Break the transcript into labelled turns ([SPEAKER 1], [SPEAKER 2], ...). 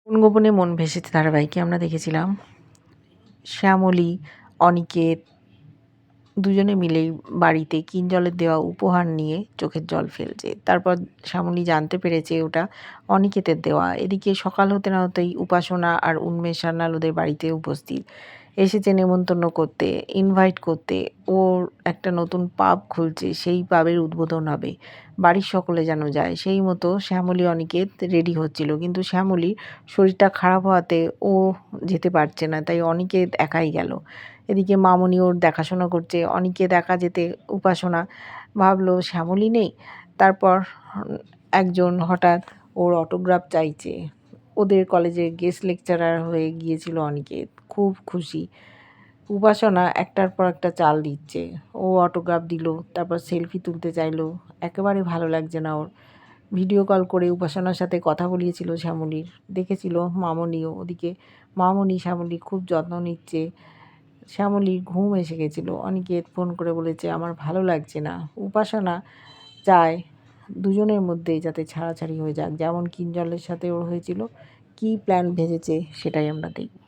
[SPEAKER 1] কোন গোপনে মন ভেসেছে ধারাবাহিকে আমরা দেখেছিলাম শ্যামলী, অনিকেত দুজনে মিলেই বাড়িতে কিঞ্জলের দেওয়া উপহার নিয়ে চোখের জল ফেলছে। তারপর শ্যামলী জানতে পেরেছে ওটা অনিকেতের দেওয়া। এদিকে সকাল হতে না হতেই উপাসনা আর উন্মেষ সান্যাল ওদের বাড়িতে উপস্থিত। এসেছে নেমন্তন্ন করতে, ইনভাইট করতে। ওর একটা নতুন পাব খুলছে, সেই পাবের উদ্বোধন হবে। বাড়ির সকলে যেন যায়। সেই মতো শ্যামলী অনিকেত রেডি হচ্ছিল, কিন্তু শ্যামলীর শরীরটা খারাপ হওয়াতে ও যেতে পারছে না, তাই অনিকেত একাই গেল। এদিকে মামনি ওর দেখাশোনা করছে। অনিকেত একা যেতে উপাসনা ভাবলো শ্যামলী নেই। তারপর একজন হঠাৎ ওর অটোগ্রাফ চাইছে। ওদের কলেজে গেস্ট লেকচারার হয়ে গিয়েছিল অনিকেত, খুব খুশি। উপাসনা একটার পর একটা চাল দিচ্ছে। ও অটোগ্রাফ দিল, তারপর সেলফি তুলতে চাইলো। একেবারে ভালো লাগছে না ওর। ভিডিও কল করে উপাসনার সাথে কথা বলিয়েছিল শ্যামলীর, দেখেছিল মামনিও। ওদিকে মামনি শ্যামলীর খুব যত্ন নিচ্ছে। শ্যামলীর ঘুম এসে গেছিলো। অনিকেত ফোন করে বলেছে আমার ভালো লাগছে না। উপাসনা চায় দুজনের মধ্যেই যাতে ছাড়াছাড়ি হয়ে যাক, যেমন কিঞ্জলের সাথে ওর হয়েছিল। কী প্ল্যান ভেজেছে সেটাই আমরা দেখব।